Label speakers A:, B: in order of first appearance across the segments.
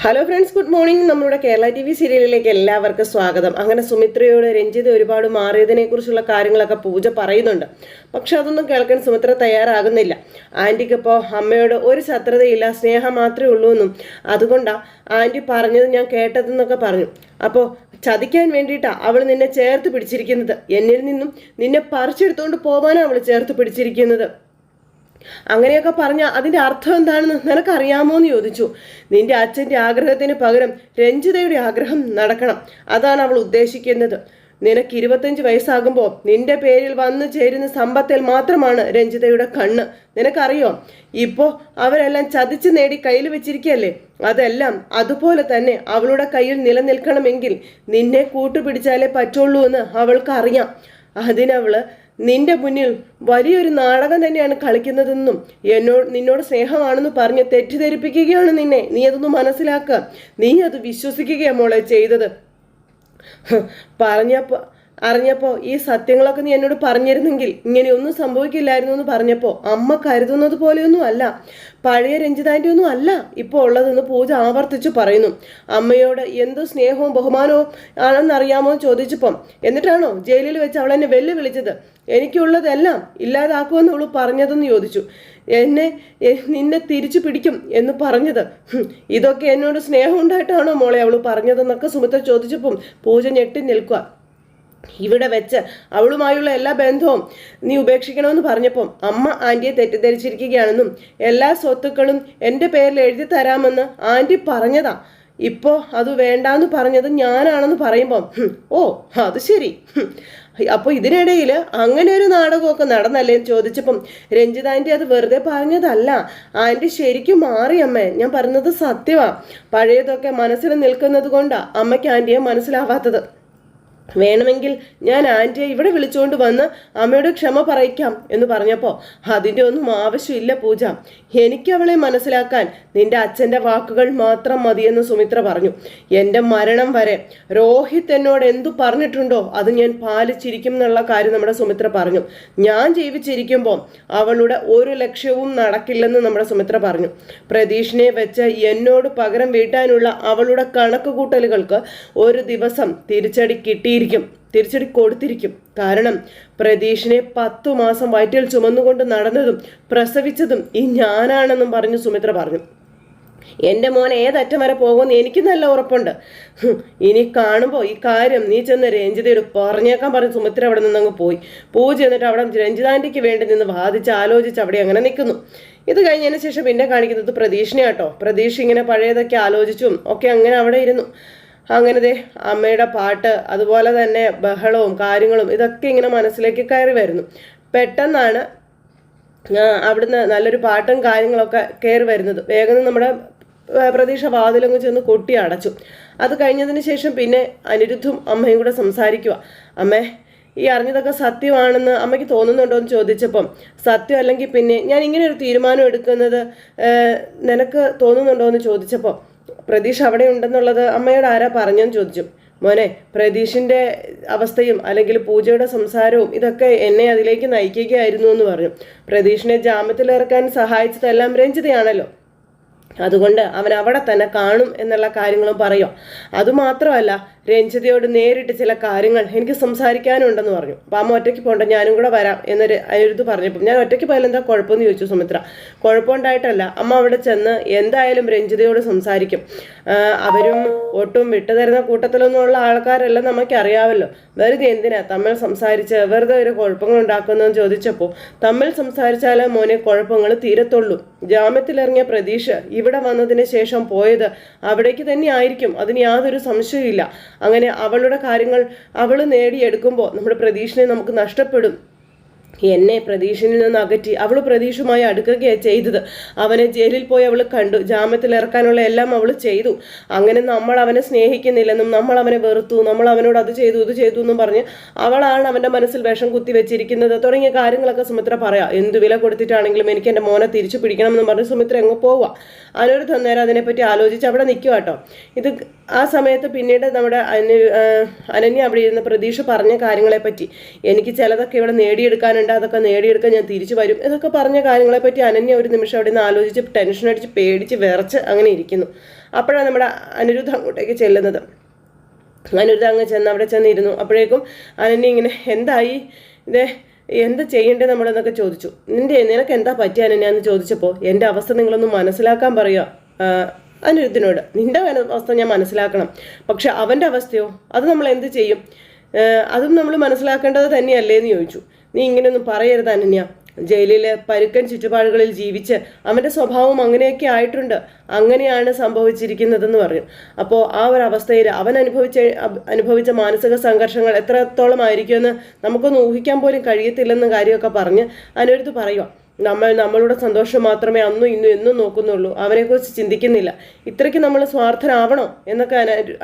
A: Hello friends, good morning. നമ്മുടെ Kerala TV സീരിയലിലേക്ക് എല്ലാവർക്കും സ്വാഗതം. അങ്ങനെ സുമിത്രയോട് രഞ്ജിത ഒരുപാട് മാറിയതിനെ കുറിച്ചുള്ള കാര്യങ്ങളൊക്കെ പൂജ പറയുന്നുണ്ട്. പക്ഷെ അതൊന്നും കേൾക്കാൻ സുമിത്ര തയ്യാറാകുന്നില്ല. ആൻറ്റിക്കിപ്പോൾ അമ്മയോട് ഒരു ശത്രുതയില്ല, സ്നേഹം മാത്രമേ ഉള്ളൂ എന്നും അതുകൊണ്ടാണ് ആൻറ്റി പറഞ്ഞത് ഞാൻ കേട്ടതെന്നൊക്കെ പറഞ്ഞു. അപ്പോൾ ചതിക്കാൻ വേണ്ടിയിട്ടാണ് അവൾ നിന്നെ ചേർത്ത് പിടിച്ചിരിക്കുന്നത്. എന്നിൽ നിന്നും നിന്നെ പറിച്ചെടുത്തുകൊണ്ട് പോകാനാണ് അവൾ ചേർത്ത് പിടിച്ചിരിക്കുന്നത്. അങ്ങനെയൊക്കെ പറഞ്ഞാൽ അതിൻ്റെ അർത്ഥം എന്താണെന്ന് നിനക്കറിയാമോ എന്ന് ചോദിച്ചു. നിന്റെ അച്ഛൻ്റെ ആഗ്രഹത്തിന് പകരം രഞ്ജിതയുടെ ആഗ്രഹം നടക്കണം, അതാണ് അവൾ ഉദ്ദേശിക്കുന്നത്. നിനക്ക് 25 വയസ്സാകുമ്പോൾ നിന്റെ പേരിൽ വന്നു ചേരുന്ന സമ്പത്തിൽ മാത്രമാണ് രഞ്ജിതയുടെ കണ്ണ്. നിനക്കറിയോ, ഇപ്പോൾ അവരെല്ലാം ചതിച്ച് നേടി കയ്യിൽ വെച്ചിരിക്കുകയല്ലേ. അതെല്ലാം അതുപോലെ തന്നെ അവളുടെ കയ്യിൽ നിലനിൽക്കണമെങ്കിൽ നിന്നെ കൂട്ടുപിടിച്ചാലേ പറ്റുള്ളൂ എന്ന് അവൾക്ക് അറിയാം. അതിനവള് നിന്റെ മുന്നിൽ വലിയൊരു നാടകം തന്നെയാണ് കളിക്കുന്നതെന്നും നിന്നോട് സ്നേഹമാണെന്ന് പറഞ്ഞ് തെറ്റിദ്ധരിപ്പിക്കുകയാണ് നിന്നെ. നീ അതൊന്ന് മനസ്സിലാക്കുക. നീ അത് വിശ്വസിക്കുകയാണ് മോളെ ചെയ്തത്. അറിഞ്ഞപ്പോൾ ഈ സത്യങ്ങളൊക്കെ നീ എന്നോട് പറഞ്ഞിരുന്നെങ്കിൽ ഇങ്ങനെയൊന്നും സംഭവിക്കില്ലായിരുന്നു എന്ന് പറഞ്ഞപ്പോൾ അമ്മ കരുതുന്നത് പോലെയൊന്നും അല്ല, പഴയ രഞ്ജിതാൻ്റെ ഒന്നും അല്ല ഇപ്പോൾ ഉള്ളതെന്ന് പൂജ ആവർത്തിച്ചു പറയുന്നു. അമ്മയോട് എന്ത് സ്നേഹവും ബഹുമാനവും ആണെന്നറിയാമോ എന്ന് ചോദിച്ചപ്പം എന്നിട്ടാണോ ജയിലിൽ വെച്ച് അവൾ എന്നെ വെല്ലുവിളിച്ചത്, എനിക്കുള്ളതെല്ലാം ഇല്ലാതാക്കുമെന്ന് അവൾ പറഞ്ഞതെന്ന് ചോദിച്ചു. നിന്നെ തിരിച്ചു പിടിക്കും എന്ന് പറഞ്ഞത്, ഇതൊക്കെ എന്നോട് സ്നേഹം ഉണ്ടായിട്ടാണോ മോളെ അവൾ പറഞ്ഞതെന്നൊക്കെ സുമിത്ര ചോദിച്ചപ്പം പൂജ ഞെട്ടി നിൽക്കുക. ഇവിടെ വെച്ച് അവളുമായുള്ള എല്ലാ ബന്ധവും നീ ഉപേക്ഷിക്കണമെന്ന് പറഞ്ഞപ്പം അമ്മ ആൻറ്റിയെ തെറ്റിദ്ധരിച്ചിരിക്കുകയാണെന്നും എല്ലാ സ്വത്തുക്കളും എൻ്റെ പേരിൽ എഴുതി തരാമെന്ന് ആൻറ്റി പറഞ്ഞതാ. ഇപ്പോൾ അത് വേണ്ടാന്ന് പറഞ്ഞത് ഞാനാണെന്ന് പറയുമ്പം ഓ അത് ശരി, അപ്പോൾ ഇതിനിടയിൽ അങ്ങനെ ഒരു നാടകമൊക്കെ നടന്നല്ലേ എന്ന് ചോദിച്ചപ്പം രഞ്ജിത ആൻറ്റി അത് വെറുതെ പറഞ്ഞതല്ല, ആൻറ്റി ശരിക്കും മാറി അമ്മേ, ഞാൻ പറഞ്ഞത് സത്യമാണ്. പഴയതൊക്കെ മനസ്സിൽ നിൽക്കുന്നത് കൊണ്ടാണ് അമ്മയ്ക്ക് ആൻറ്റിയെ മനസ്സിലാവാത്തത്. വേണമെങ്കിൽ ഞാൻ ആൻറ്റിയെ ഇവിടെ വിളിച്ചുകൊണ്ട് വന്ന് അമ്മയോട് ക്ഷമ പറയിക്കാം എന്ന് പറഞ്ഞപ്പോൾ അതിൻ്റെ ഒന്നും ആവശ്യമില്ല പൂജ. എനിക്ക് അവളെ മനസ്സിലാക്കാൻ നിന്റെ അച്ഛൻ്റെ വാക്കുകൾ മാത്രം മതിയെന്ന് സുമിത്ര പറഞ്ഞു. എൻ്റെ മരണം വരെ രോഹിത് എന്നോട് എന്തു പറഞ്ഞിട്ടുണ്ടോ അത് ഞാൻ പാലിച്ചിരിക്കും എന്നുള്ള കാര്യം നമ്മുടെ സുമിത്ര പറഞ്ഞു. ഞാൻ ജീവിച്ചിരിക്കുമ്പോൾ അവളുടെ ഒരു ലക്ഷ്യവും നടക്കില്ലെന്ന് നമ്മുടെ സുമിത്ര പറഞ്ഞു. പ്രതീഷിനെ വെച്ച് എന്നോട് പകരം വീട്ടാനുള്ള അവളുടെ കണക്കുകൂട്ടലുകൾക്ക് ഒരു ദിവസം തിരിച്ചടി കൊടുത്തിരിക്കും. കാരണം പ്രതീഷിനെ 10 മാസം വയറ്റിൽ ചുമന്നുകൊണ്ട് നടന്നതും പ്രസവിച്ചതും ഈ ഞാനാണെന്നും പറഞ്ഞു സുമിത്ര പറഞ്ഞു. എൻ്റെ മോൻ ഏതറ്റം വരെ പോകുമെന്ന് എനിക്ക് നല്ല ഉറപ്പുണ്ട്. ഇനി കാണുമ്പോൾ ഈ കാര്യം നീ ചെന്ന് രഞ്ജിതയോട് പറഞ്ഞേക്കാൻ പറഞ്ഞ് സുമിത്ര അവിടെ നിന്നങ്ങ് പോയി. പൂജ എന്നിട്ട് അവിടെ രഞ്ജിതാൻ്റിക്ക് വേണ്ടി നിന്ന് വാദിച്ച് ആലോചിച്ച് അവിടെ അങ്ങനെ നിൽക്കുന്നു. ഇത് കഴിഞ്ഞതിന് ശേഷം പിന്നെ കാണിക്കുന്നത് പ്രതീഷിനെ കേട്ടോ. പ്രതീഷ് ഇങ്ങനെ പഴയതൊക്കെ ആലോചിച്ചും ഒക്കെ അങ്ങനെ അവിടെ ഇരുന്നു. അങ്ങനത്തെ അമ്മയുടെ പാട്ട് അതുപോലെ തന്നെ ബഹളവും കാര്യങ്ങളും ഇതൊക്കെ ഇങ്ങനെ മനസ്സിലേക്ക് കയറി വരുന്നു. പെട്ടെന്നാണ് അവിടുന്ന് നല്ലൊരു പാട്ടും കാര്യങ്ങളൊക്കെ കയറി വരുന്നത്. വേഗം നമ്മുടെ പ്രതീക്ഷ വാതിലങ്ങ് ചെന്ന് കൊട്ടി അടച്ചു. അത് കഴിഞ്ഞതിന് ശേഷം പിന്നെ അനിരുദ്ധും അമ്മയും കൂടെ സംസാരിക്കുക. അമ്മേ, ഈ അറിഞ്ഞതൊക്കെ സത്യമാണെന്ന് അമ്മയ്ക്ക് തോന്നുന്നുണ്ടോ എന്ന് ചോദിച്ചപ്പം സത്യം അല്ലെങ്കിൽ പിന്നെ ഞാൻ ഇങ്ങനെ ഒരു തീരുമാനം എടുക്കുന്നത് നിനക്ക് തോന്നുന്നുണ്ടോ എന്ന് ചോദിച്ചപ്പോൾ പ്രതീഷ് അവിടെ ഉണ്ടെന്നുള്ളത് അമ്മയോട് ആരാ പറഞ്ഞെന്ന് ചോദിച്ചു. മോനെ, പ്രതീഷിൻ്റെ അവസ്ഥയും അല്ലെങ്കിൽ പൂജയുടെ സംസാരവും ഇതൊക്കെ എന്നെ അതിലേക്ക് നയിക്കുകയായിരുന്നു എന്ന് പറഞ്ഞു. പ്രതീഷിനെ ജാമ്യത്തിലിറക്കാൻ സഹായിച്ചതെല്ലാം രഞ്ജിതയാണല്ലോ, അതുകൊണ്ട് അവൻ അവിടെ തന്നെ കാണും എന്നുള്ള കാര്യങ്ങളും പറയും. അതുമാത്രമല്ല, രഞ്ജിതയോട് നേരിട്ട് ചില കാര്യങ്ങൾ എനിക്ക് സംസാരിക്കാനുണ്ടെന്ന് പറഞ്ഞു. അപ്പം അമ്മ ഒറ്റയ്ക്ക് പോകണ്ട, ഞാനും കൂടെ വരാം എന്നൊരു അനിരുദ്ധ് പറഞ്ഞപ്പോൾ ഞാൻ ഒറ്റയ്ക്ക് പോയാൽ എന്താ കുഴപ്പമെന്ന് ചോദിച്ചു സുമിത്ര. കുഴപ്പമുണ്ടായിട്ടല്ല, അമ്മ അവിടെ ചെന്ന് എന്തായാലും രഞ്ജിതയോട് സംസാരിക്കും. അവരും ഒട്ടും വിട്ടുതരുന്ന കൂട്ടത്തിലൊന്നുമുള്ള ആൾക്കാരെല്ലാം നമുക്ക് അറിയാമല്ലോ. വെറുതെ എന്തിനാ തമ്മിൽ സംസാരിച്ച് വെറുതെ ഒരു കുഴപ്പങ്ങൾ ഉണ്ടാക്കുന്നതെന്ന് ചോദിച്ചപ്പോൾ തമ്മിൽ സംസാരിച്ചാലേ മോനെ കുഴപ്പങ്ങൾ തീരത്തുള്ളൂ. ജാമ്യത്തിലിറങ്ങിയ പ്രതീക്ഷ ഇവിടെ വന്നതിന് ശേഷം പോയത് അവിടേക്ക് തന്നെ ആയിരിക്കും, അതിന് യാതൊരു സംശയമില്ല. അങ്ങനെ അവളുടെ കാര്യങ്ങൾ അവൾ നേടിയെടുക്കുമ്പോൾ നമ്മുടെ പ്രതീക്ഷനെ നമുക്ക് നഷ്ടപ്പെടും. എന്നെ പ്രതീക്ഷയിൽ നിന്ന് അകറ്റി അവൾ പ്രതീക്ഷയുമായി അടുക്കുകയാണ് ചെയ്തത്. അവനെ ജയിലിൽ പോയി അവൾ കണ്ടു, ജാമ്യത്തിൽ ഇറക്കാനുള്ള എല്ലാം അവൾ ചെയ്തു. അങ്ങനെ നമ്മൾ അവനെ സ്നേഹിക്കുന്നില്ലെന്നും നമ്മൾ അവനെ വെറുത്തു, നമ്മൾ അവനോട് അത് ചെയ്തു ഇത് ചെയ്തു എന്നും പറഞ്ഞ് അവളാണ് അവൻ്റെ മനസ്സിൽ വിഷം കുത്തി വെച്ചിരിക്കുന്നത് തുടങ്ങിയ കാര്യങ്ങളൊക്കെ സുമിത്ര പറയാം. എന്ത് വില കൊടുത്തിട്ടാണെങ്കിലും എനിക്ക് എൻ്റെ മോനെ തിരിച്ചു പിടിക്കണമെന്ന് പറഞ്ഞ് സുമിത്ര എങ്ങ് പോവുക. അനിരുദ്ധ നേരം അതിനെപ്പറ്റി ആലോചിച്ച് അവിടെ നിൽക്കുക കേട്ടോ. ഇത് ആ സമയത്ത് പിന്നീട് നമ്മുടെ അനന്യ അവിടെ ഇരുന്ന പ്രതീക്ഷ പറഞ്ഞ കാര്യങ്ങളെപ്പറ്റി എനിക്ക് ചിലതൊക്കെ ഇവിടെ നേടിയെടുക്കാനുണ്ട്, വേണ്ട അതൊക്കെ നേടിയെടുക്കാൻ ഞാൻ തിരിച്ചു വരും എന്നൊക്കെ പറഞ്ഞ കാര്യങ്ങളെപ്പറ്റി അനന്യ ഒരു നിമിഷം അവിടെ നിന്ന് ആലോചിച്ച് ടെൻഷൻ അടിച്ച് പേടിച്ച് വിറച്ച് അങ്ങനെ ഇരിക്കുന്നു. അപ്പോഴാണ് നമ്മുടെ അനിരുദ്ധ അങ്ങോട്ടേക്ക് ചെല്ലുന്നത്. അനിരുദ്ധ അങ്ങ് അവിടെ ചെന്നിരുന്നു. അപ്പോഴേക്കും അനന്യ ഇങ്ങനെ എന്തായി ഇതേ എന്താ ചെയ്യേണ്ടത് നമ്മളെന്നൊക്കെ ചോദിച്ചു. നിനക്ക് എന്താ പറ്റിയ അനന്യാന്ന് ചോദിച്ചപ്പോൾ എൻ്റെ അവസ്ഥ നിങ്ങളൊന്ന് മനസ്സിലാക്കാൻ പറയുക അനിരുദ്ധിനോട്. നിന്റെ അവസ്ഥ ഞാൻ മനസ്സിലാക്കണം, പക്ഷെ അവൻ്റെ അവസ്ഥയോ അത് നമ്മൾ എന്ത് ചെയ്യും, അതും നമ്മൾ മനസ്സിലാക്കേണ്ടത് തന്നെയല്ലേ എന്ന് ചോദിച്ചു. നീ ഇങ്ങനെയൊന്നും പറയരുത് അനന്യ, ജയിലിലെ പരുക്കൻ ചുറ്റുപാടുകളിൽ ജീവിച്ച് അവൻ്റെ സ്വഭാവം അങ്ങനെയൊക്കെ ആയിട്ടുണ്ട്, അങ്ങനെയാണ് സംഭവിച്ചിരിക്കുന്നതെന്ന് പറഞ്ഞു. അപ്പോൾ ആ ഒരു അവസ്ഥയിൽ അവൻ അനുഭവിച്ച മാനസിക സംഘർഷങ്ങൾ എത്രത്തോളം ആയിരിക്കുമെന്ന് നമുക്കൊന്ന് ഊഹിക്കാൻ പോലും കഴിയത്തില്ലെന്ന കാര്യമൊക്കെ പറഞ്ഞ് അനിരുദ്ധ് പറയുക. നമ്മളുടെ സന്തോഷം മാത്രമേ അന്നും ഇന്നും എന്നും നോക്കുന്നുള്ളൂ, അവനെക്കുറിച്ച് ചിന്തിക്കുന്നില്ല. ഇത്രയ്ക്ക് നമ്മൾ സ്വാർത്ഥനാവണോ എന്നൊക്കെ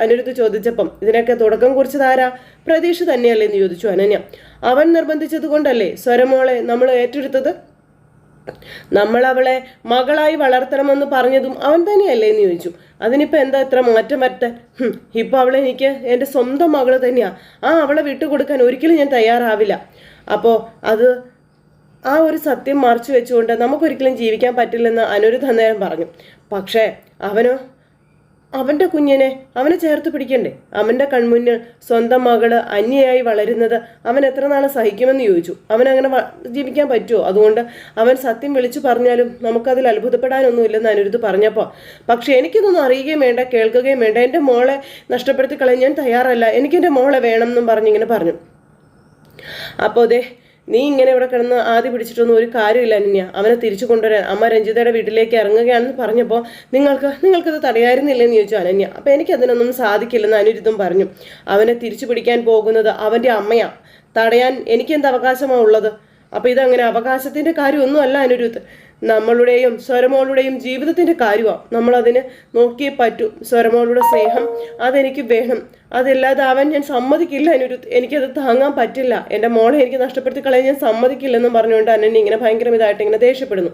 A: അനിരുദ്ധ് ചോദിച്ചപ്പം ഇതിനൊക്കെ തുടക്കം കുറിച്ചതാരാ? പ്രതീക്ഷ തന്നെയല്ലേ എന്ന് ചോദിച്ചു അനന്യ. അവൻ നിർബന്ധിച്ചത് കൊണ്ടല്ലേ സ്വരമോളെ നമ്മൾ ഏറ്റെടുത്തത്? നമ്മൾ അവളെ മകളായി വളർത്തണമെന്ന് പറഞ്ഞതും അവൻ തന്നെയല്ലേ എന്ന് ചോദിച്ചു. അതിനിപ്പോൾ എന്താ ഇത്ര മാറ്റം വരട്ടെ? ഇപ്പം അവളെ എനിക്ക് എൻ്റെ സ്വന്തം മകള് തന്നെയാ. അവളെ വിട്ടുകൊടുക്കാൻ ഒരിക്കലും ഞാൻ തയ്യാറാവില്ല. അപ്പോൾ അത് ആ ഒരു സത്യം മറച്ചു വെച്ചുകൊണ്ട് നമുക്കൊരിക്കലും ജീവിക്കാൻ പറ്റില്ലെന്ന് അനിരുദ്ധ് അന്നേരം പറഞ്ഞു. പക്ഷേ അവൻ്റെ കുഞ്ഞിനെ അവനെ ചേർത്ത് പിടിക്കണ്ടേ? അവൻ്റെ കൺമുന്നിൽ സ്വന്തം മകള് അന്യയായി വളരുന്നത് അവൻ എത്ര നാൾ സഹിക്കുമെന്ന് ചോദിച്ചു. അവനങ്ങനെ ജീവിക്കാൻ പറ്റുമോ? അതുകൊണ്ട് അവൻ സത്യം വിളിച്ചു പറഞ്ഞാലും നമുക്കതിൽ അത്ഭുതപ്പെടാനൊന്നുമില്ലെന്ന് അനിരുദ്ധ് പറഞ്ഞപ്പോൾ, പക്ഷെ എനിക്കിതൊന്നും അറിയുകയും വേണ്ട കേൾക്കുകയും വേണ്ട, എൻ്റെ മോളെ നഷ്ടപ്പെടുത്തി കളയാൻ ഞാൻ തയ്യാറല്ല, എനിക്കെൻ്റെ മോളെ വേണം എന്നും പറഞ്ഞിങ്ങനെ പറഞ്ഞു. അപ്പോൾ നീ ഇങ്ങനെ ഇവിടെ കിടന്ന് ആദ്യം പിടിച്ചിട്ടൊന്നും ഒരു കാര്യമില്ല അനന്യ, അവനെ തിരിച്ചു കൊണ്ടുവരാൻ അമ്മ രഞ്ജിതയുടെ വീട്ടിലേക്ക് ഇറങ്ങുകയാണെന്ന് പറഞ്ഞപ്പോൾ നിങ്ങൾക്കത് തടയായിരുന്നില്ലെന്ന് ചോദിച്ചു അനന്യ. അപ്പം എനിക്കതിനൊന്നും സാധിക്കില്ലെന്ന് അനിരുദ്ധം പറഞ്ഞു. അവനെ തിരിച്ചു പിടിക്കാൻ പോകുന്നത് അവൻ്റെ അമ്മയാ, തടയാൻ എനിക്കെന്ത് അവകാശമാണ് ഉള്ളത്? അപ്പം ഇതങ്ങനെ അവകാശത്തിൻ്റെ കാര്യമൊന്നും അല്ല അനിരുദ്ധ്, നമ്മളുടെയും സ്വരമോളുടെയും ജീവിതത്തിൻ്റെ കാര്യമാണ്. നമ്മളതിന് നോക്കിയേ പറ്റൂ. സ്വരമോളുടെ സ്നേഹം അതെനിക്ക് വേണം, അതില്ലാതാവാൻ ഞാൻ സമ്മതിക്കില്ല അനിരുദ്ധ്, എനിക്കത് താങ്ങാൻ പറ്റില്ല, എൻ്റെ മോളെ എനിക്ക് നഷ്ടപ്പെടുത്തി കളയാൻ ഞാൻ സമ്മതിക്കില്ലെന്നും പറഞ്ഞുകൊണ്ട് അനന്യ ഇങ്ങനെ ഭയങ്കര ഇതായിട്ട് ഇങ്ങനെ ദേഷ്യപ്പെടുന്നു.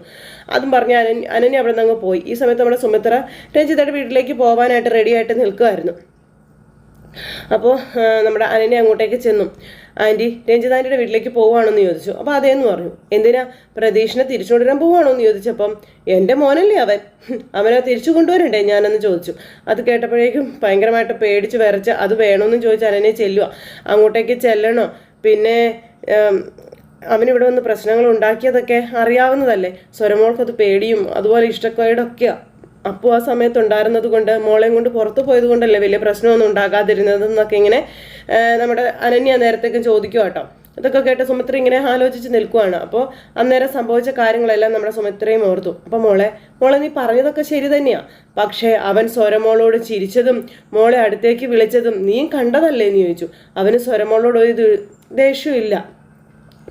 A: അതും പറഞ്ഞ് അനന്യ അവിടെ നിന്ന് അങ്ങ് പോയി. ഈ സമയത്ത് നമ്മുടെ സുമിത്ര രഞ്ജിതയുടെ വീട്ടിലേക്ക് പോകാനായിട്ട് റെഡിയായിട്ട് നിൽക്കുമായിരുന്നു. അപ്പോൾ നമ്മുടെ അനന്യ അങ്ങോട്ടേക്ക് ചെന്നു. ആൻറ്റി രഞ്ജിത ആൻറ്റിയുടെ വീട്ടിലേക്ക് പോവുകയാണെന്ന് ചോദിച്ചു. അപ്പോൾ അതേന്ന് പറഞ്ഞു. എന്തിനാ, പ്രതീക്ഷിനെ തിരിച്ചു കൊണ്ടുവരാൻ പോവുകയാണോ എന്ന് ചോദിച്ചപ്പം എൻ്റെ മോനല്ലേ അവനെ തിരിച്ചു കൊണ്ടുവരണ്ടേ ഞാനെന്ന് ചോദിച്ചു. അത് കേട്ടപ്പോഴേക്കും ഭയങ്കരമായിട്ട് പേടിച്ച് വിറച്ച് അത് വേണമെന്നും ചോദിച്ച് അനന്യ ചെല്ലുക. അങ്ങോട്ടേക്ക് ചെല്ലണോ? പിന്നെ അവനിവിടെ വന്ന് പ്രശ്നങ്ങൾ ഉണ്ടാക്കിയതൊക്കെ അറിയാവുന്നതല്ലേ, സ്വരമോൾക്കത് പേടിയും അതുപോലെ ഇഷ്ടക്കേടൊക്കെയാണ്. അപ്പോൾ ആ സമയത്ത് ഉണ്ടായിരുന്നത് കൊണ്ട് മോളെയും കൊണ്ട് പുറത്തു പോയത് കൊണ്ടല്ലേ വലിയ പ്രശ്നമൊന്നും ഉണ്ടാകാതിരുന്നതെന്നൊക്കെ ഇങ്ങനെ നമ്മുടെ അനന്യ നേരത്തേക്ക് ചോദിക്കുക കേട്ടോ. ഇതൊക്കെ കേട്ട് സുമിത്ര ഇങ്ങനെ ആലോചിച്ച് നിൽക്കുവാണ്. അപ്പോൾ അന്നേരം സംഭവിച്ച കാര്യങ്ങളെല്ലാം നമ്മുടെ സുമിത്രയും ഓർത്തു. അപ്പോൾ മോളെ നീ പറഞ്ഞതൊക്കെ ശരി തന്നെയാണ്, പക്ഷേ അവൻ സ്വരമോളോട് ചിരിച്ചതും മോളെ അടുത്തേക്ക് വിളിച്ചതും നീ കണ്ടതല്ലേ എന്ന് ചോദിച്ചു. അവന് സ്വരമോളോട് ഒരു ദേഷ്യമില്ല,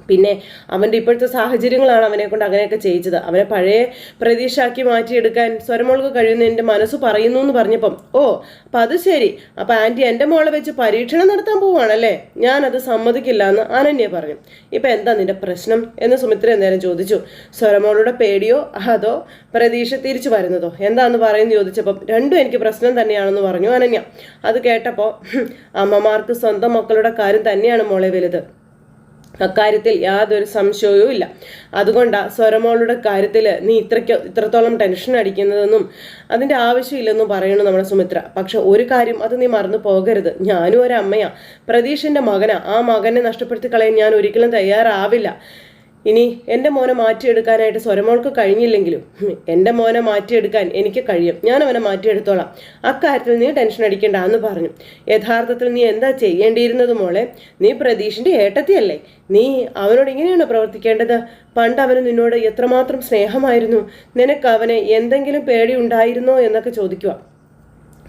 A: പിന്നെ അവൻ്റെ ഇപ്പോഴത്തെ സാഹചര്യങ്ങളാണ് അവനെ കൊണ്ട് അങ്ങനെയൊക്കെ ചെയ്യിച്ചത്. അവനെ പഴയ പ്രതീക്ഷയാക്കി മാറ്റിയെടുക്കാൻ സ്വരമോൾക്ക് കഴിയുന്ന എൻ്റെ മനസ്സ് പറയുന്നു എന്ന് പറഞ്ഞപ്പം അപ്പം അത് ശരി, അപ്പം ആൻറ്റി എൻ്റെ മോളെ വെച്ച് പരീക്ഷണം നടത്താൻ പോവുകയാണല്ലേ, ഞാനത് സമ്മതിക്കില്ല എന്ന് അനന്യ പറഞ്ഞു. ഇപ്പം എന്താ നിന്റെ പ്രശ്നം എന്ന് സുമിത്ര നേരം ചോദിച്ചു. സ്വരമോളുടെ പേടിയോ അതോ പ്രതീക്ഷ തിരിച്ചു വരുന്നതോ എന്താന്ന് പറയുന്നു ചോദിച്ചപ്പം രണ്ടും എനിക്ക് പ്രശ്നം തന്നെയാണെന്ന് പറഞ്ഞു അനന്യ. അത് കേട്ടപ്പോൾ അമ്മമാർക്ക് സ്വന്തം മക്കളുടെ കാര്യം തന്നെയാണ് മോളെ വലുത്, അക്കാര്യത്തിൽ യാതൊരു സംശയവും ഇല്ല. അതുകൊണ്ടാണ് സ്വരമോളുടെ കാര്യത്തിൽ നീ ഇത്രത്തോളം ടെൻഷൻ അടിക്കുന്നതെന്നും അതിൻ്റെ ആവശ്യമില്ലെന്നും പറയുന്നു നമ്മുടെ സുമിത്ര. പക്ഷെ ഒരു കാര്യം അത് നീ മറന്നു പോകരുത്, ഞാനും ഒരമ്മയാ, പ്രതീഷിൻ്റെ മകനാ, ആ മകനെ നഷ്ടപ്പെടുത്തി കളയാൻ ഞാൻ ഒരിക്കലും തയ്യാറാവില്ല. ഇനി എൻ്റെ മോനെ മാറ്റിയെടുക്കാനായിട്ട് സ്വരമോൾക്ക് കഴിഞ്ഞില്ലെങ്കിലും എൻ്റെ മോനെ മാറ്റിയെടുക്കാൻ എനിക്ക് കഴിയും, ഞാൻ അവനെ മാറ്റിയെടുത്തോളാം, അക്കാര്യത്തിൽ നീ ടെൻഷൻ അടിക്കേണ്ട എന്ന് പറഞ്ഞു. യഥാർത്ഥത്തിൽ നീ എന്താ ചെയ്യേണ്ടിയിരുന്നത് മോളെ, നീ പ്രതീഷിൻ്റെ ഏട്ടത്തിയല്ലേ, നീ അവനോട് ഇങ്ങനെയാണ് പ്രവർത്തിക്കേണ്ടത്. പണ്ട് അവന് നിന്നോട് എത്രമാത്രം സ്നേഹമായിരുന്നു, നിനക്ക് അവനെ എന്തെങ്കിലും പേടി ഉണ്ടായിരുന്നോ എന്നൊക്കെ ചോദിക്കുക.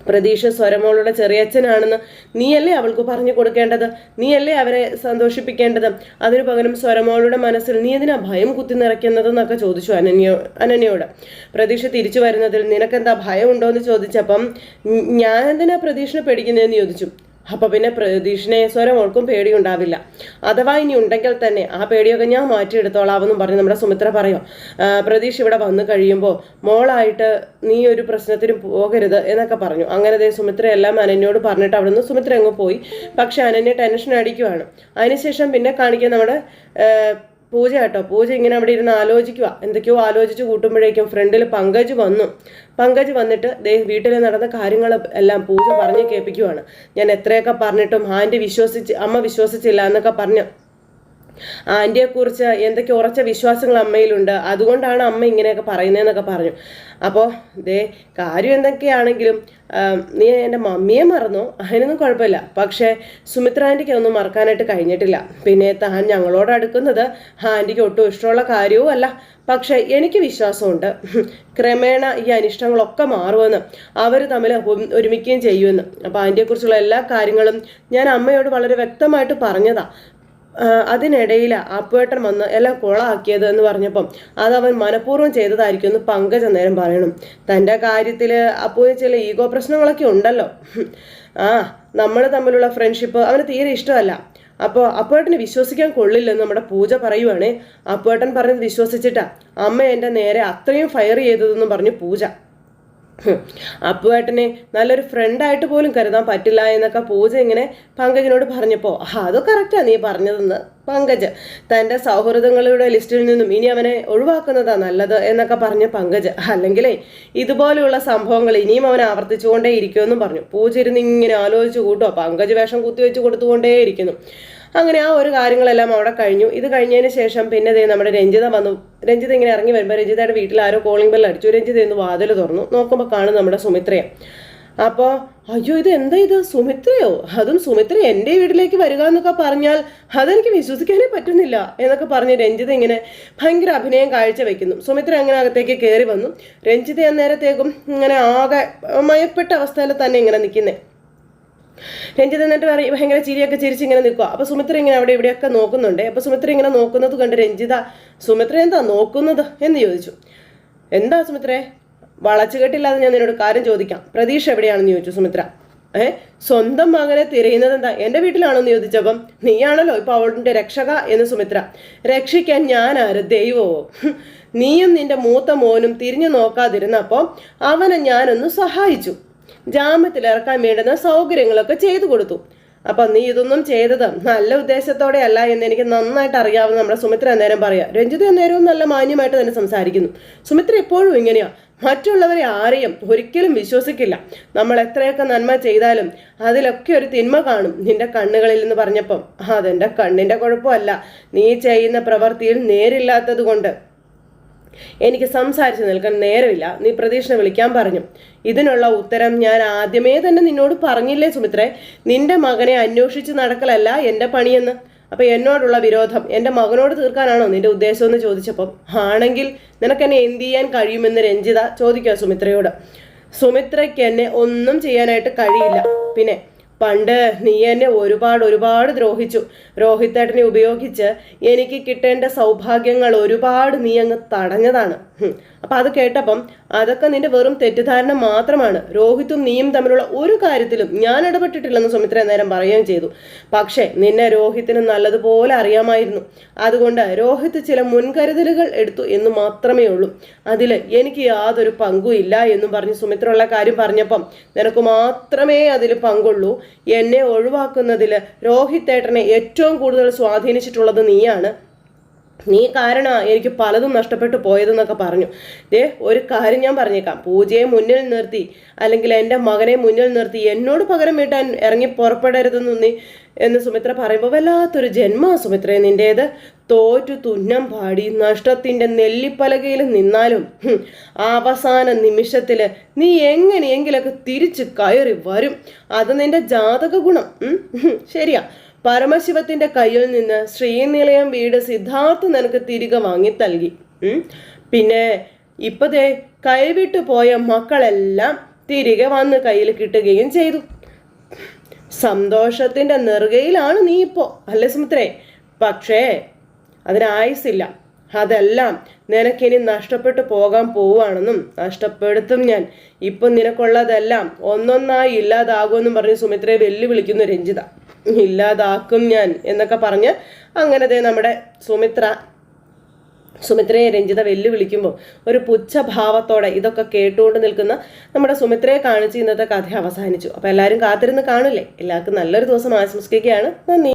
A: പ്രതീക്ഷ സ്വരമോളുടെ ചെറിയച്ഛനാണെന്ന് നീയല്ലേ അവൾക്ക് പറഞ്ഞു കൊടുക്കേണ്ടത്, നീയല്ലേ അവരെ സന്തോഷിപ്പിക്കേണ്ടത്, അതിനു പകരം സ്വരമോളുടെ മനസ്സിൽ നീ എന്തിനാ ഭയം കുത്തി നിറയ്ക്കുന്നതെന്നൊക്കെ ചോദിച്ചു അനന്യയോട്. പ്രതീക്ഷ തിരിച്ചു വരുന്നതിൽ നിനക്കെന്താ ഭയം ഉണ്ടോ എന്ന് ചോദിച്ചപ്പം ഞാൻ എന്തിനാ പ്രതീക്ഷനെ പേടിക്കുന്നതെന്ന് ചോദിച്ചു. അപ്പം പിന്നെ പ്രതീഷിനെ സ്വരമോൾക്കും പേടിയുണ്ടാവില്ല, അഥവാ ഇനി ഉണ്ടെങ്കിൽ തന്നെ ആ പേടിയൊക്കെ ഞാൻ മാറ്റിയെടുത്തോളാവെന്നും പറഞ്ഞ് നമ്മുടെ സുമിത്ര പറയും. പ്രതീഷ് ഇവിടെ വന്നു കഴിയുമ്പോൾ മോളായിട്ട് നീ ഒരു പ്രശ്നത്തിനും പോകരുത് എന്നൊക്കെ പറഞ്ഞു. അങ്ങനെ സുമിത്ര എല്ലാം അനന്യോട് പറഞ്ഞിട്ട് അവിടെ നിന്ന് സുമിത്ര അങ്ങ് പോയി. പക്ഷെ അനന്യ ടെൻഷൻ അടിക്കുവാണ്. അതിനുശേഷം പിന്നെ കാണിക്കാൻ നമ്മുടെ പൂജ കേട്ടോ. പൂജ ഇങ്ങനെ അവിടെ ഇരുന്ന് ആലോചിക്കുക, എന്തൊക്കെയോ ആലോചിച്ച് കൂട്ടുമ്പോഴേക്കും ഫ്രണ്ടിൽ പങ്കജ് വന്നു. പങ്കജ് വന്നിട്ട് വീട്ടിൽ നടന്ന കാര്യങ്ങൾ എല്ലാം പൂജ പറഞ്ഞ് കേൾപ്പിക്കുവാണ്. ഞാൻ എത്രയൊക്കെ പറഞ്ഞിട്ടും അമ്മ വിശ്വസിച്ചില്ല എന്നൊക്കെ പറഞ്ഞു. ആൻറ്റിയെക്കുറിച്ച് എന്തൊക്കെ ഉറച്ച വിശ്വാസങ്ങൾ അമ്മയിലുണ്ട്, അതുകൊണ്ടാണ് അമ്മ ഇങ്ങനെയൊക്കെ പറയുന്നതെന്നൊക്കെ പറഞ്ഞു. അപ്പോൾ കാര്യം എന്തൊക്കെയാണെങ്കിലും നീ എൻ്റെ മമ്മിയെ മറന്നോ, അതിനൊന്നും കുഴപ്പമില്ല. പക്ഷേ സുമിത്ര ആൻറ്റിക്ക് ഒന്നും മറക്കാനായിട്ട് കഴിഞ്ഞിട്ടില്ല. പിന്നെ താൻ ഞങ്ങളോട് അടുക്കുന്നത് ആൻറ്റിക്ക് ഒട്ടും ഇഷ്ടമുള്ള കാര്യവും അല്ല. പക്ഷെ എനിക്ക് വിശ്വാസമുണ്ട് ക്രമേണ ഈ അനിഷ്ടങ്ങളൊക്കെ മാറുമെന്ന്, അവർ തമ്മിൽ ഒരുമിക്കുകയും ചെയ്യുമെന്ന്. അപ്പോൾ ആൻറ്റിയെക്കുറിച്ചുള്ള എല്ലാ കാര്യങ്ങളും ഞാൻ അമ്മയോട് വളരെ വ്യക്തമായിട്ട് പറഞ്ഞതാ. അതിനിടയിൽ അപ്പുവേട്ടൻ വന്ന് എല്ലാം കൊളാക്കിയത് എന്ന് പറഞ്ഞപ്പം അതവൻ മനഃപൂർവ്വം ചെയ്തതായിരിക്കും എന്ന് പങ്കജ് നേരം പറയണം. തൻ്റെ കാര്യത്തിൽ അപ്പുവിന് ചില ഈഗോ പ്രശ്നങ്ങളൊക്കെ ഉണ്ടല്ലോ. നമ്മൾ തമ്മിലുള്ള ഫ്രണ്ട്ഷിപ്പ് അവന് തീരെ ഇഷ്ടമല്ല. അപ്പോൾ അപ്പുവേട്ടന് വിശ്വസിക്കാൻ കൊള്ളില്ലെന്ന് നമ്മുടെ പൂജ പറയുവാണേ. അപ്പുവേട്ടൻ പറഞ്ഞത് വിശ്വസിച്ചിട്ടാ അമ്മ എൻ്റെ നേരെ അത്രയും ഫയർ ചെയ്തതെന്നും പറഞ്ഞു പൂജ. അപ്പുവേട്ടനെ നല്ലൊരു ഫ്രണ്ടായിട്ട് പോലും കരുതാൻ പറ്റില്ല എന്നൊക്കെ പൂജ ഇങ്ങനെ പങ്കജിനോട് പറഞ്ഞപ്പോൾ അത് കറക്റ്റാ നീ പറഞ്ഞതെന്ന് പങ്കജ്. തൻ്റെ സൗഹൃദങ്ങളുടെ ലിസ്റ്റിൽ നിന്നും ഇനി അവനെ ഒഴിവാക്കുന്നതാ നല്ലത് എന്നൊക്കെ പറഞ്ഞ പങ്കജ്. അല്ലെങ്കിലേ ഇതുപോലെയുള്ള സംഭവങ്ങൾ ഇനിയും അവൻ ആവർത്തിച്ചുകൊണ്ടേ ഇരിക്കുമെന്നും പറഞ്ഞു. പൂജ ഇരുന്ന് ഇങ്ങനെ ആലോചിച്ച് കൂട്ടോ, പങ്കജ് വേഷം കുത്തിവെച്ച് കൊടുത്തുകൊണ്ടേയിരിക്കുന്നു. അങ്ങനെ ആ ഒരു കാര്യങ്ങളെല്ലാം അവിടെ കഴിഞ്ഞു. ഇത് കഴിഞ്ഞതിന് ശേഷം പിന്നെ നമ്മുടെ രഞ്ജിത വന്നു. രഞ്ജിത ഇങ്ങനെ ഇറങ്ങി വരുമ്പോൾ രഞ്ജിതയുടെ വീട്ടിൽ ആരോ കോളിംഗ് ബെൽ അടിച്ചു. രഞ്ജിത ഇന്ന് വാതിൽ തുറന്നു. നോക്കുമ്പോൾ കാണും നമ്മുടെ സുമിത്രയെ. അപ്പോൾ അയ്യോ ഇത് എന്താ ഇത്, സുമിത്രയോ? അതും സുമിത്ര എൻ്റെ വീട്ടിലേക്ക് വരിക എന്നൊക്കെ പറഞ്ഞാൽ അതെനിക്ക് വിശ്വസിക്കാനേ പറ്റുന്നില്ല എന്നൊക്കെ പറഞ്ഞ് രഞ്ജിത ഇങ്ങനെ ഭയങ്കര അഭിനയം കാഴ്ച വെക്കുന്നു. സുമിത്ര അങ്ങനെ അകത്തേക്ക് കയറി വന്നു. രഞ്ജിത അന്നേരത്തേക്കും ഇങ്ങനെ ആകെ മയപ്പെട്ട അവസ്ഥയിൽ തന്നെ ഇങ്ങനെ നിൽക്കുന്നേ. രഞ്ജിത എന്നിട്ട് ഭയങ്കര ചിരിയൊക്കെ ചിരിച്ചിങ്ങനെ നിൽക്കുക. അപ്പോൾ സുമിത്ര ഇങ്ങനെ അവിടെ ഇവിടെയൊക്കെ നോക്കുന്നുണ്ട്. അപ്പോൾ സുമിത്ര ഇങ്ങനെ നോക്കുന്നത് കണ്ട് രഞ്ജിത, സുമിത്ര എന്താ നോക്കുന്നത് എന്ന് ചോദിച്ചു. എന്താ സുമിത്രേ, വളച്ചുകെട്ടില്ലാതെ ഞാൻ നിന്നോട് കാര്യം ചോദിക്കാം, പ്രതീക്ഷ എവിടെയാണെന്ന് ചോദിച്ചു സുമിത്ര. സ്വന്തം മകനെ തിരയുന്നത് എന്താ എൻ്റെ വീട്ടിലാണോന്ന് ചോദിച്ചപ്പം നീയാണല്ലോ ഇപ്പൊ അവളുടെ രക്ഷക എന്ന് സുമിത്ര. രക്ഷിക്കാൻ ഞാൻ ആര്, ദൈവമോ? നീയും നിന്റെ മൂത്ത മോനും തിരിഞ്ഞു നോക്കാതിരുന്നപ്പോൾ അവനെ ഞാനൊന്ന് സഹായിച്ചു, ജാമ്യത്തിൽ ഇറക്കാൻ വേണ്ടുന്ന സൗകര്യങ്ങളൊക്കെ ചെയ്തു കൊടുത്തു. അപ്പം നീ ഇതൊന്നും ചെയ്തത് നല്ല ഉദ്ദേശത്തോടെ അല്ല എന്ന് എനിക്ക് നന്നായിട്ട് അറിയാവുന്ന നമ്മുടെ സുമിത്ര അന്നേരം പറയാം. രഞ്ജിത അന്നേരവും നല്ല മാന്യമായിട്ട് തന്നെ സംസാരിക്കുന്നു. സുമിത്ര എപ്പോഴും ഇങ്ങനെയാ, മറ്റുള്ളവരെ ആരെയും ഒരിക്കലും വിശ്വസിക്കില്ല. നമ്മൾ എത്രയൊക്കെ നന്മ ചെയ്താലും അതിലൊക്കെ ഒരു തിന്മ കാണും നിന്റെ കണ്ണുകളിൽ എന്ന് പറഞ്ഞപ്പം അതെൻ്റെ കണ്ണിൻ്റെ കുഴപ്പമല്ല, നീ ചെയ്യുന്ന പ്രവൃത്തിയിൽ നേരില്ലാത്തത് കൊണ്ട് എനിക്ക് സംസാരിച്ച് നിൽക്കാൻ നേരമില്ല. നീ പ്രതീക്ഷനെ വിളിക്കാൻ പറഞ്ഞു. ഇതിനുള്ള ഉത്തരം ഞാൻ ആദ്യമേ തന്നെ നിന്നോട് പറഞ്ഞില്ലേ സുമിത്രേ, നിന്റെ മകനെ അന്വേഷിച്ച് നടക്കലല്ല എൻ്റെ പണിയെന്ന്. അപ്പൊ എന്നോടുള്ള വിരോധം എൻ്റെ മകനോട് തീർക്കാനാണോ നിന്റെ ഉദ്ദേശം എന്ന് ചോദിച്ചപ്പം ആണെങ്കിൽ നിനക്കെന്നെ എന്ത് ചെയ്യാൻ കഴിയുമെന്ന് രഞ്ജിത ചോദിക്കുക സുമിത്രയോട്. സുമിത്രയ്ക്ക് എന്നെ ഒന്നും ചെയ്യാനായിട്ട് കഴിയില്ല. പിന്നെ പണ്ട് നീ എന്നെ ഒരുപാട് ദ്രോഹിച്ചു. രോഹിത്തേട്ടനെ ഉപയോഗിച്ച് എനിക്ക് കിട്ടേണ്ട സൗഭാഗ്യങ്ങൾ ഒരുപാട് നീ അങ്ങ് തടഞ്ഞതാണ്. അപ്പം അത് കേട്ടപ്പം അതൊക്കെ നിന്റെ വെറും തെറ്റിദ്ധാരണ മാത്രമാണ്. രോഹിത്തും നീയും തമ്മിലുള്ള ഒരു കാര്യത്തിലും ഞാൻ ഇടപെട്ടിട്ടില്ലെന്ന് സുമിത്ര നേരം പറയുകയും ചെയ്തു. പക്ഷേ നിന്നെ രോഹിത്തിന് നല്ലതുപോലെ അറിയാമായിരുന്നു. അതുകൊണ്ട് രോഹിത്ത് ചില മുൻകരുതലുകൾ എടുത്തു എന്ന് മാത്രമേ ഉള്ളൂ. അതിൽ എനിക്ക് യാതൊരു പങ്കും ഇല്ല എന്നും പറഞ്ഞ് സുമിത്ര ഉള്ള കാര്യം പറഞ്ഞപ്പം നിനക്ക് മാത്രമേ അതിൽ പങ്കുള്ളൂ. എന്നെ ഒഴിവാക്കുന്നതിൽ രോഹിത്തേട്ടനെ ഏറ്റവും കൂടുതൽ സ്വാധീനിച്ചിട്ടുള്ളത് നീയാണ്. നീ കാരണമാണ് എനിക്ക് പലതും നഷ്ടപ്പെട്ടു പോയതെന്നൊക്കെ പറഞ്ഞു. ഒരു കാര്യം ഞാൻ പറഞ്ഞേക്കാം, പൂജയെ മുന്നിൽ നിർത്തി അല്ലെങ്കിൽ എൻ്റെ മകനെ മുന്നിൽ നിർത്തി എന്നോട് പകരം വീട്ടാൻ ഇറങ്ങി പുറപ്പെടരുതെന്ന് എന്ന് സുമിത്ര പറയുമ്പോൾ വല്ലാത്തൊരു ജന്മ സുമിത്രയെ നിൻ്റേത്. തോറ്റു തുന്നം പാടി നഷ്ടത്തിൻ്റെ നെല്ലിപ്പലകയിൽ നിന്നാലും അവസാന നിമിഷത്തിൽ നീ എങ്ങനെയെങ്കിലൊക്കെ തിരിച്ച് കയറി വരും. അത് നിന്റെ ജാതക ഗുണം. ശരിയാ, പരമശിവത്തിന്റെ കയ്യിൽ നിന്ന് ശ്രീനിലയം വീട് സിദ്ധാർത്ഥ നിനക്ക് തിരികെ വാങ്ങി നൽകി. പിന്നെ ഇപ്പതേ കൈവിട്ടു പോയ മക്കളെല്ലാം തിരികെ വന്ന് കയ്യിൽ കിട്ടുകയും ചെയ്തു. സന്തോഷത്തിന്റെ നെറുകയിലാണ് നീ ഇപ്പോ, അല്ലേ സുമിത്രേ? പക്ഷേ അതിനായുസില്ല. അതെല്ലാം നിനക്കിനി നഷ്ടപ്പെട്ടു പോകാൻ പോവുകയാണെന്നും നഷ്ടപ്പെടുത്തും ഞാൻ. ഇപ്പം നിനക്കുള്ളതെല്ലാം ഒന്നൊന്നായി ഇല്ലാതാകുമെന്നും പറഞ്ഞ് സുമിത്രയെ വെല്ലുവിളിക്കുന്നു രഞ്ജിത. ഇല്ലാതാക്കും ഞാൻ എന്നൊക്കെ പറഞ്ഞ് അങ്ങനെ നമ്മുടെ സുമിത്രയെ രഞ്ജിത വെല്ലുവിളിക്കുമ്പോൾ ഒരു പുച്ഛഭാവത്തോടെ ഇതൊക്കെ കേട്ടുകൊണ്ട് നിൽക്കുന്ന നമ്മുടെ സുമിത്രയെ കാണിച്ച് ഇന്നത്തെ കഥ അവസാനിച്ചു. അപ്പോൾ എല്ലാവരും കാത്തിരുന്ന് കാണില്ലേ? എല്ലാവർക്കും നല്ലൊരു ദിവസം ആശംസിക്കുകയാണ്. നന്ദി.